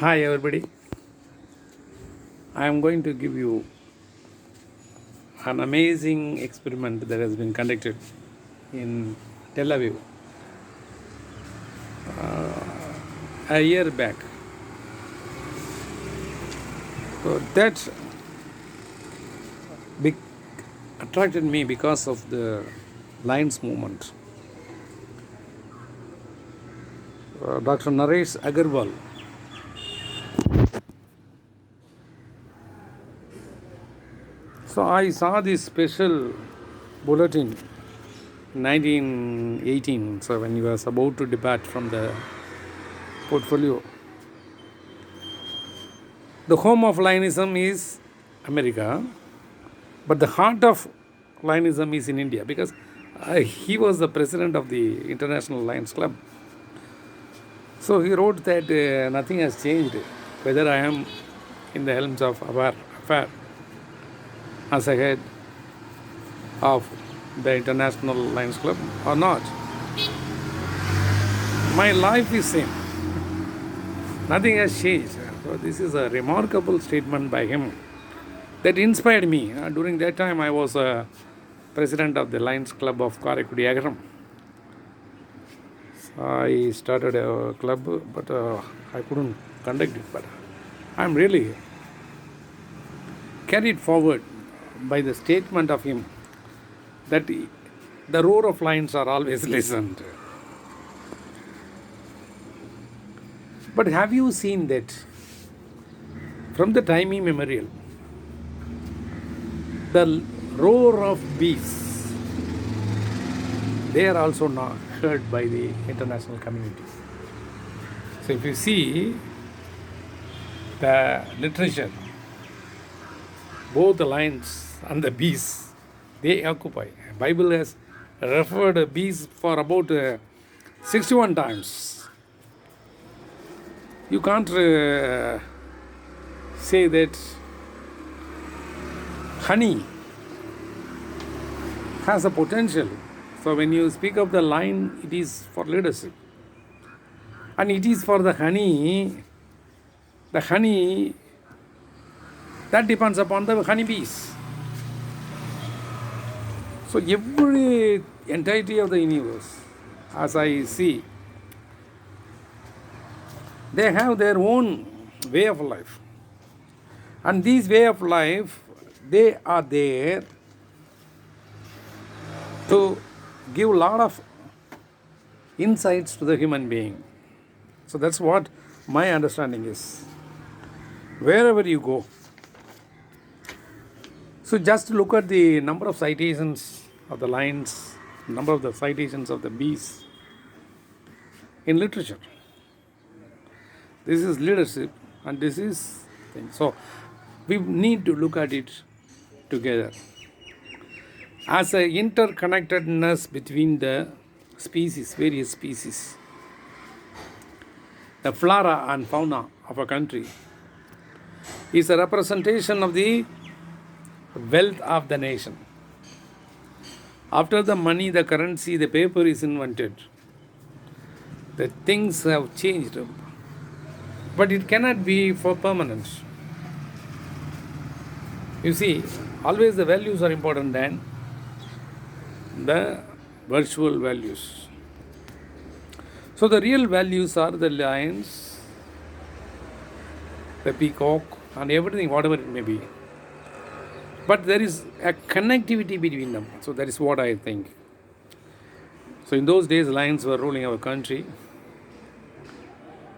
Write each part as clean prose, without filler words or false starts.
Hi everybody. I am going to give you an amazing experiment that has been conducted in Tel Aviv a year back. So that be- attracted me because of the Lions movement. Dr. Naresh Agarwal. So I saw this special bulletin 1918. So when he was about to depart from the portfolio, the home of Lionism is America, but the heart of Lionism is in India because he was the president of the International Lions Club. So he wrote that nothing has changed whether I am in the helms of affair as a head of the International Lions Club or not. My life is same. Nothing has changed. So this is a remarkable statement by him that inspired me. During that time, I was president of the Lions Club of Karaikudi Agaram. I started a club, but I couldn't conduct it. But I'm really carried forward by the statement of him that the roar of lions are always listened. But have you seen that from the time immemorial, the roar of beasts, they are also not heard by the international community. So if you see the literature, both the lions and the beasts, they occupy. Bible has referred beasts for about 61 times. You can't say that honey has a potential. So when you speak of the lion, it is for leadership. And it is for the honey that depends upon the honeybees. So every entirety of the universe, as I see, they have their own way of life. And this way of life, they are there to give a lot of insights to the human being. So that's what my understanding is. Wherever you go. So just look at the number of citations of the lions, number of the citations of the bees in literature. This is leadership and this is thing. So we need to look at it together as a interconnectedness between the species, various species. The flora and fauna of a country is a representation of the wealth of the nation. After the money, the currency, the paper is invented, the things have changed, but it cannot be for permanent. You see, always the values are important than the virtual values. So the real values are the lions, the peacock, and everything, whatever it may be. But there is a connectivity between them. So that is what I think. So in those days, lions were ruling our country.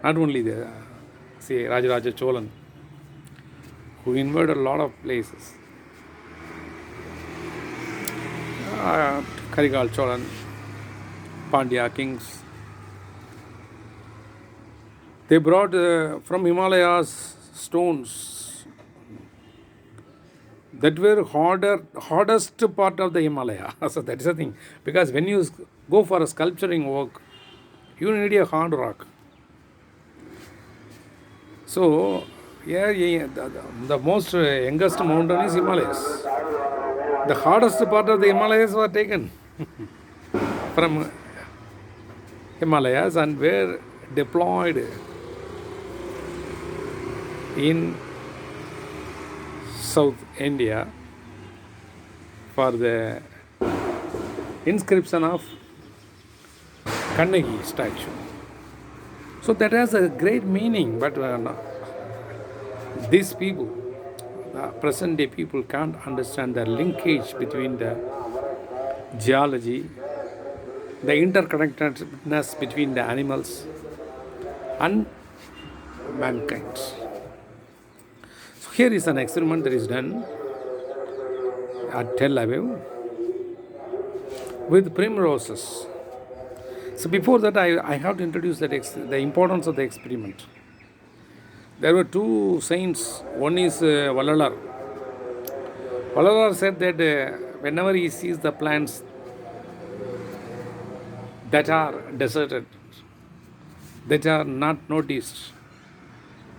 Not only the, say, Rajaraja Cholan, who invaded a lot of places. Karigal Cholan, Pandya kings. They brought from Himalayas stones that were hardest part of the Himalaya. So that is the thing. Because when you go for a sculpturing work, you need a hard rock. So, the most youngest mountain is Himalayas. The hardest part of the Himalayas were taken from Himalayas and were deployed in South India for the inscription of Kannagi statue. So that has a great meaning, but these people, the present day people, can't understand the linkage between the geology, the interconnectedness between the animals and mankind. So here is an experiment that is done at Tel Aviv with primroses. So before that, I have to introduce the importance of the experiment. There were two saints. One is Valalar. Valalar said that whenever he sees the plants that are deserted, that are not noticed,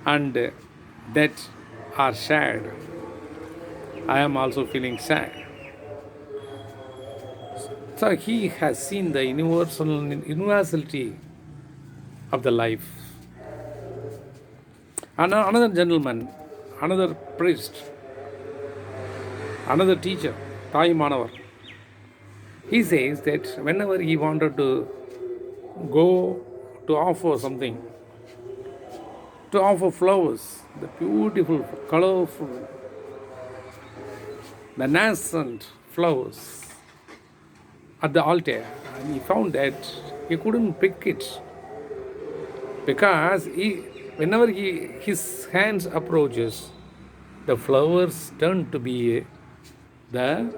and that are sad, I am also feeling sad. So he has seen the universality of the life. And another gentleman, another priest, another teacher, Thai Manavar, he says that whenever he wanted to go to offer something, to offer flowers, the beautiful, colorful, the nascent flowers at the altar, and he found that he couldn't pick it because whenever his hands approaches, the flowers turn to be the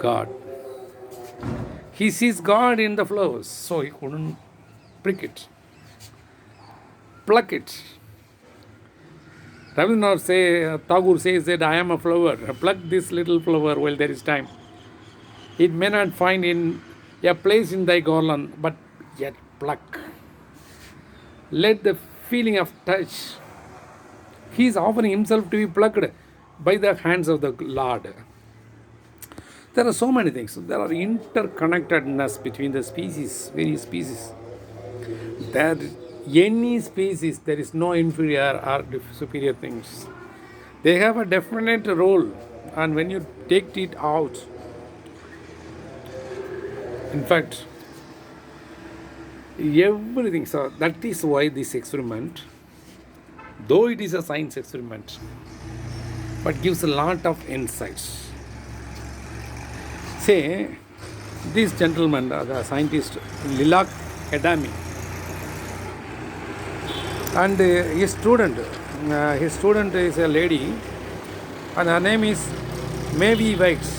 God. He sees God in the flowers, so he couldn't prick it, pluck it. Rabindranath Tagore says that I am a flower. Pluck this little flower while there is time. It may not find in a place in thy garland, but yet pluck. Let the feeling of touch. He is offering himself to be plucked by the hands of the Lord. There are so many things. There are interconnectedness between the species, various species. There, any species, there is no inferior or superior things. They have a definite role, and when you take it out, in fact, everything. So that is why this experiment, though it is a science experiment, but gives a lot of insights. Say, this gentleman, the scientist Lilach Edami, and his student is a lady, and her name is Maeve Weitz.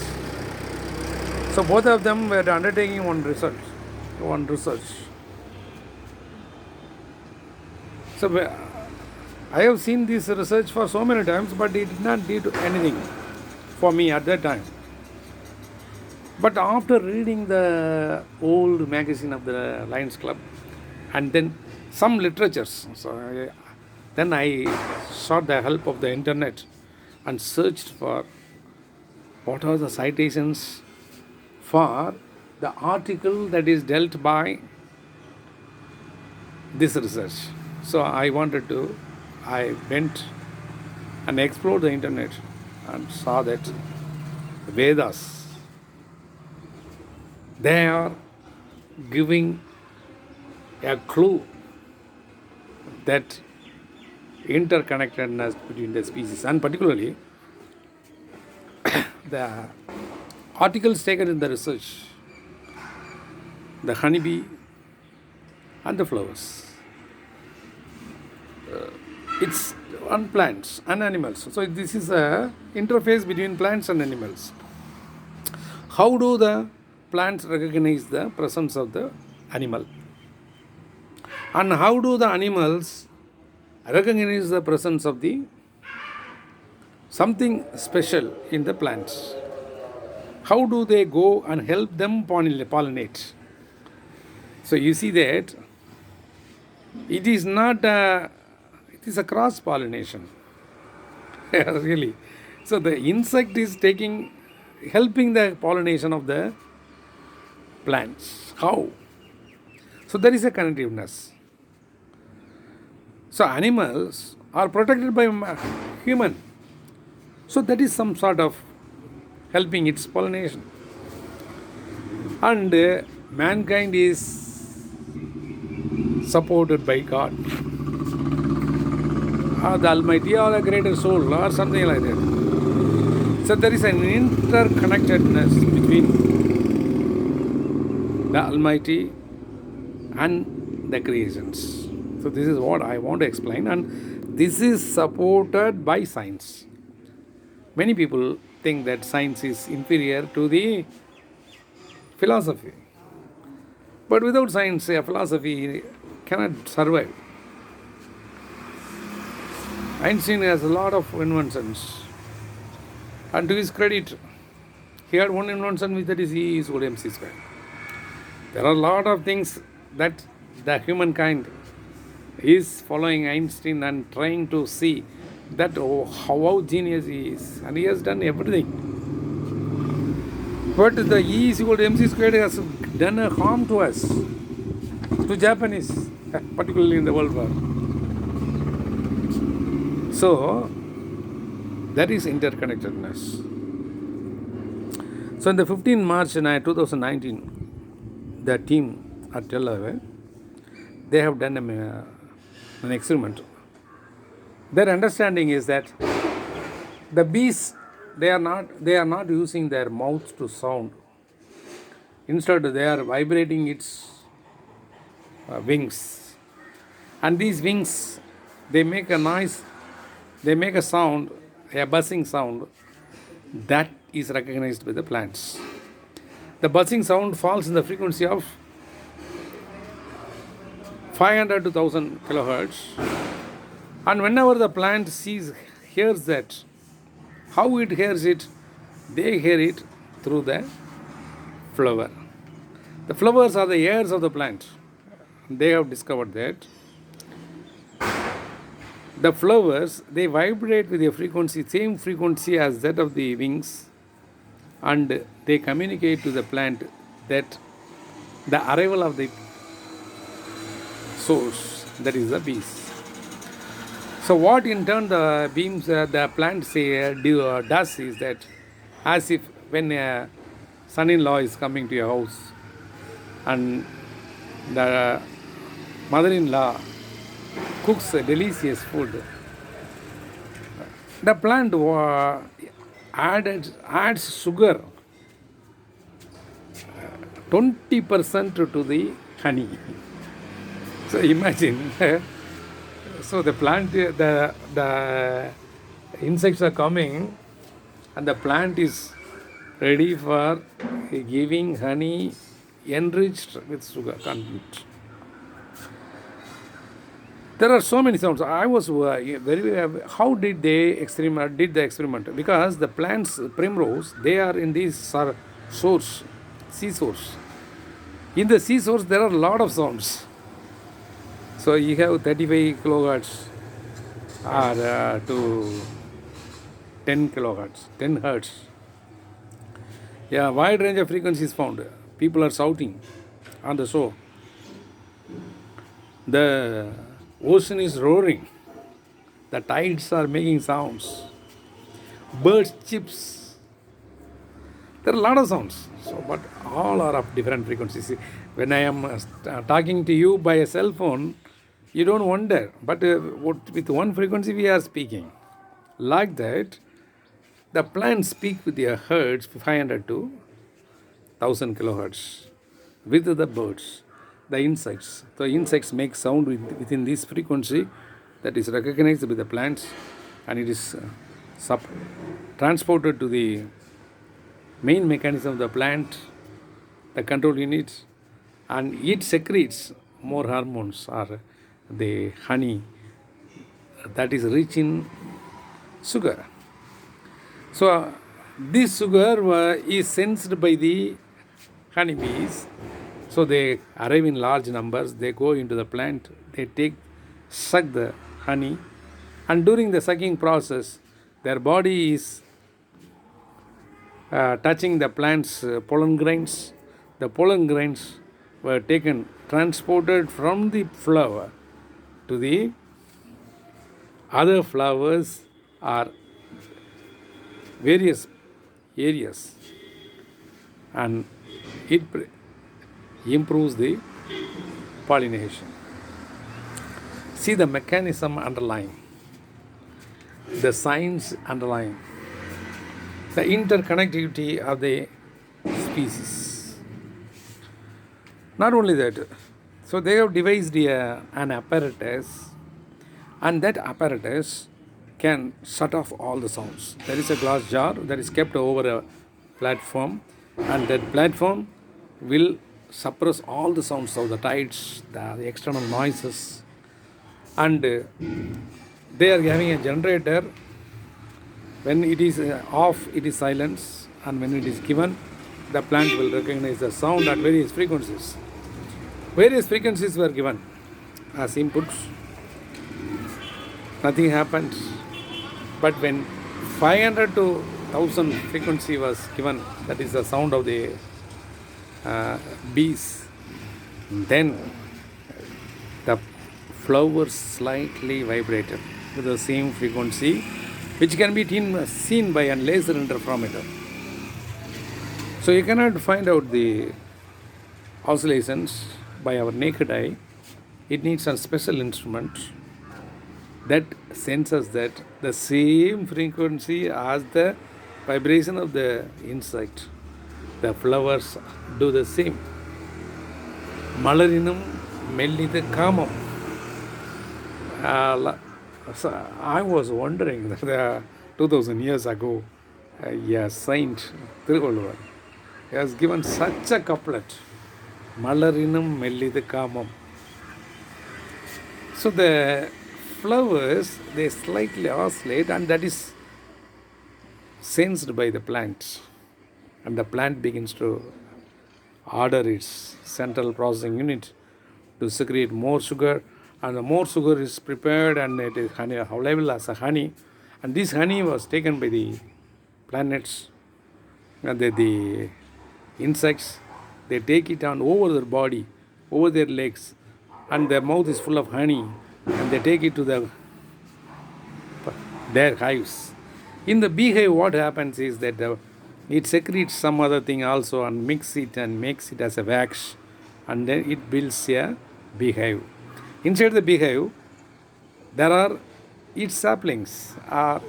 So both of them were undertaking one research. So I have seen this research for so many times, but it did not do anything for me at that time. But after reading the old magazine of the Lions Club and then some literatures, then I sought the help of the internet and searched for what are the citations for the article that is dealt by this research. So I went and explored the internet and saw that the Vedas, they are giving a clue that interconnectedness between the species, and particularly the articles taken in the research, the honeybee and the flowers. It's on plants and animals. So this is a interface between plants and animals. How do the plants recognize the presence of the animal? And how do the animals recognize the presence of the something special in the plants? How do they go and help them pollinate? So you see that it is not it is a cross pollination. Really. So the insect is helping the pollination of the plants. How? So there is a connectiveness. So animals are protected by human. So that is some sort of helping its pollination. And mankind is supported by God, or the Almighty, or a greater soul, or something like that. So there is an interconnectedness between the Almighty and the creations. So this is what I want to explain, and this is supported by science. Many people think that science is inferior to the philosophy, but without science, a philosophy cannot survive. Einstein has a lot of inventions, and to his credit, he had one invention which that is E is equal to mc square. There are a lot of things that the humankind is following Einstein and trying to see that how genius he is, and he has done everything. But the E is equal to mc squared has done a harm to us, to Japanese, particularly in the World War. So that is interconnectedness. So in the 15th March 2019, the team at Tel Aviv, they have done an experiment. Their understanding is that the bees, they are not using their mouths to sound. Instead, they are vibrating its wings, and these wings, they make a noise, they make a sound, a buzzing sound that is recognized by the plants. The buzzing sound falls in the frequency of 500 to 1000 kilohertz, and whenever the plant hears that, how it hears it, they hear it through the flower. The flowers are the ears of the plant. They have discovered that the flowers, they vibrate with a frequency, same frequency as that of the wings, and they communicate to the plant that the arrival of the source, that is the bees. So what in turn the plant does is that, as if when a son-in-law is coming to your house and the mother-in-law cooks a delicious food, the plant adds sugar 20% to the honey. So imagine, so the plant, the insects are coming, and the plant is ready for giving honey enriched with sugar content. There are so many sounds. I was how did they did the experiment? Because the plants, primrose, they are in this source, sea source. In the sea source, there are a lot of sounds. So you have 35 kilohertz or to 10 kilohertz, 10 hertz. Yeah, wide range of frequencies found. People are shouting on the shore. The ocean is roaring. The tides are making sounds. Birds chips. There are a lot of sounds. So, but all are of different frequencies. When I am talking to you by a cell phone, you don't wonder. But with one frequency we are speaking. Like that, the plants speak with their hertz 500 to 1000 kilohertz with the birds. The insects make sound within this frequency that is recognized by the plants, and it is transported to the main mechanism of the plant, the control unit, and it secretes more hormones, or the honey that is rich in sugar. So this sugar is sensed by the honeybees. So they arrive in large numbers, they go into the plant, they suck the honey, and during the sucking process, their body is touching the plant's pollen grains. The pollen grains were transported from the flower to the Other flowers are various areas, and it improves the pollination. See the mechanism underlying, the science underlying, the interconnectivity of the species. Not only that, so they have devised an apparatus, and that apparatus can shut off all the sounds. There is a glass jar that is kept over a platform, and that platform will suppress all the sounds of the tides, the external noises, and they are having a generator. When it is off, it is silence, and when it is given, the plant will recognize the sound at various frequencies. Various frequencies were given as inputs. Nothing happened. But when 500 to 1000 frequency was given, that is the sound of the bees, then the flowers slightly vibrated with the same frequency, which can be seen by a laser interferometer. So you cannot find out the oscillations by our naked eye. It needs a special instrument that senses that the same frequency as the vibration of the insect. The flowers do the same. Malarinam mellitha kamam. So I was wondering that 2000 years ago, a saint, Tiruvalluvar, he has given such a couplet. Malarinam mellitha kamam. So the flowers, they slightly oscillate, and that is sensed by the plant, and the plant begins to order its central processing unit to secrete more sugar, and the more sugar is prepared, and it is honey, available as a honey, and this honey was taken by the planets, and the insects, they take it on over their body, over their legs, and their mouth is full of honey, and they take it to their hives. In the beehive, what happens is that it secretes some other thing also and mix it and makes it as a wax, and then it builds a beehive. Inside the beehive, there are its saplings,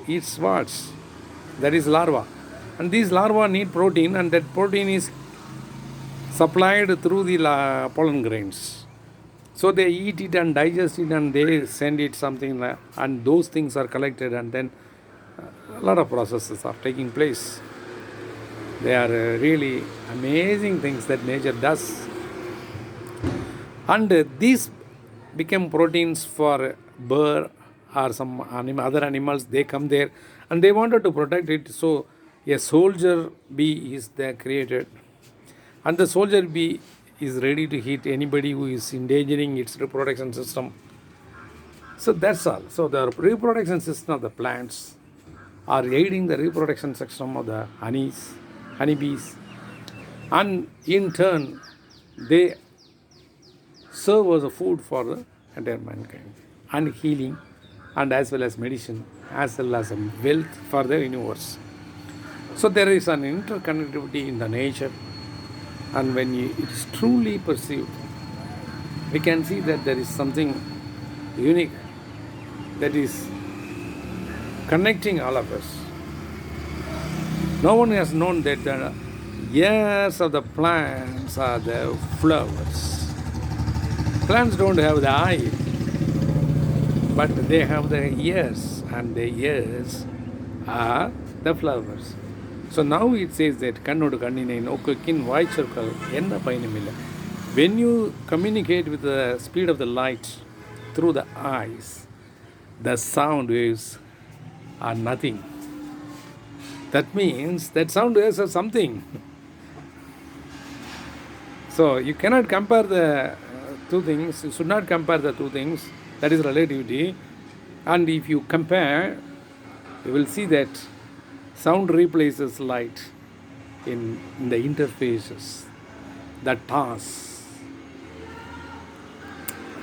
its swards, that is larvae, and these larvae need protein, and that protein is supplied through the pollen grains. So they eat it and digest it, and they send it something, and those things are collected, and then a lot of processes are taking place. They are really amazing things that nature does. And these become proteins for bird or some other animals. They come there and they wanted to protect it. So a soldier bee is there created, and the soldier bee is ready to hit anybody who is endangering its reproduction system. So that's all. So the reproduction system of the plants are aiding the reproduction system of the honeybees, and in turn they serve as a food for the entire mankind, and healing, and as well as medicine, as well as wealth for the universe. So there is an interconnectivity in the nature, and when it is truly perceived, we can see that there is something unique that is connecting all of us. No one has known that the ears of the plants are the flowers. Plants don't have the eye, but they have the ears, and the ears are the flowers. So now it says that Kannodu Kannine Nokkukin Vaichurkal Enna Painamilla. When you communicate with the speed of the light through the eyes, the sound waves are nothing. That means that sound waves are something. So you cannot compare the two things. You should not compare the two things. That is relativity. And if you compare, you will see that sound replaces light in the interfaces, the task.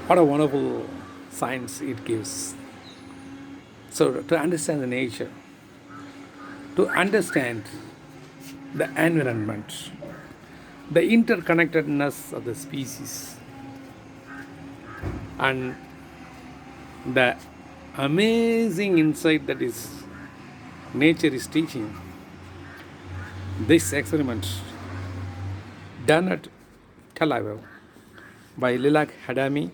What a wonderful science it gives. So, to understand the nature, to understand the environment, the interconnectedness of the species, and the amazing insight that is nature is teaching, this experiment done at Tel Aviv by Lilak Hadami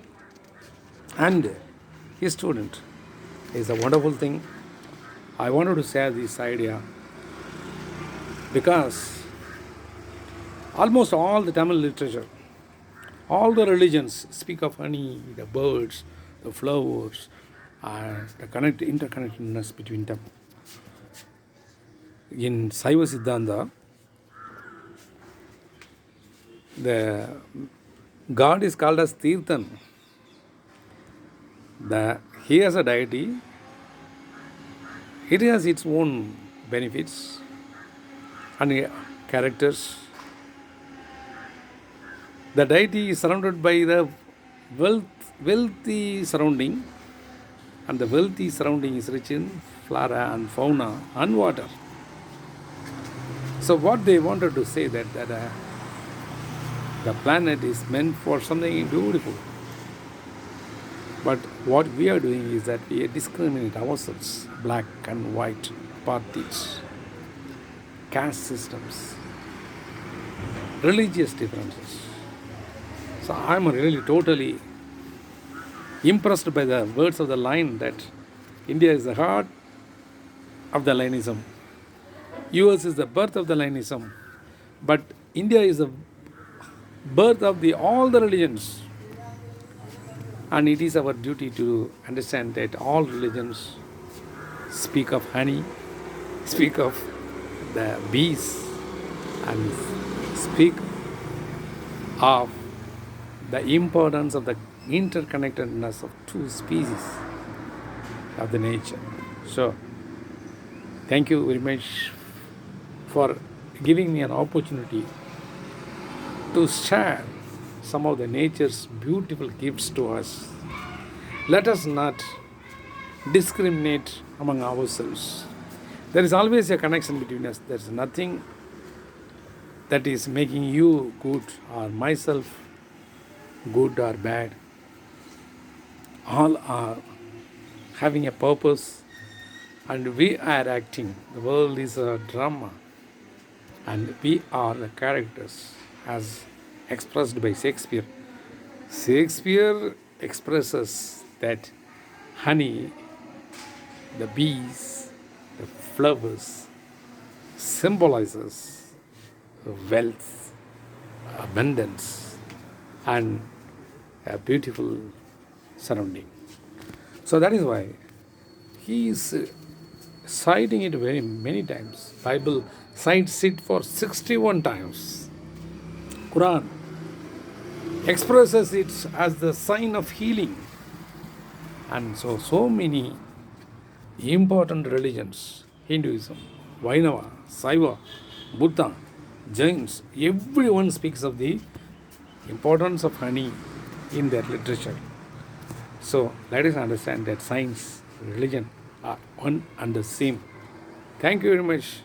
and his student is a wonderful thing. I wanted to share this idea because almost all the Tamil literature, all the religions speak of honey, the birds, the flowers, and the interconnectedness between them. In Saiva Siddhanta, the God is called as Tirthan. He has a deity. It has its own benefits and characters. The deity is surrounded by the wealthy surrounding, and the wealthy surrounding is rich in flora and fauna and water. So what they wanted to say that the planet is meant for something beautiful. But what we are doing is that we discriminate ourselves, black and white parties, caste systems, religious differences. So I'm really totally impressed by the words of the line that India is the heart of the Lainism. US is the birth of the Lainism. But India is the birth of all the religions. And it is our duty to understand that all religions speak of honey, speak of the bees, and speak of the importance of the interconnectedness of two species of the nature. So, thank you very much for giving me an opportunity to share some of the nature's beautiful gifts to us. Let us not discriminate among ourselves. There is always a connection between us. There is nothing that is making you good or myself good or bad. All are having a purpose and we are acting. The world is a drama and we are the characters as expressed by Shakespeare. Shakespeare expresses that honey, the bees, the flowers symbolizes wealth, abundance, and a beautiful surrounding. So that is why he is citing it very many times. Bible cites it for 61 times. Quran expresses it as the sign of healing. And so many important religions, Hinduism, Vaishnava, Saiva, Buddha, Jains, everyone speaks of the importance of honey in their literature. So let us understand that science, religion are one and the same. Thank you very much.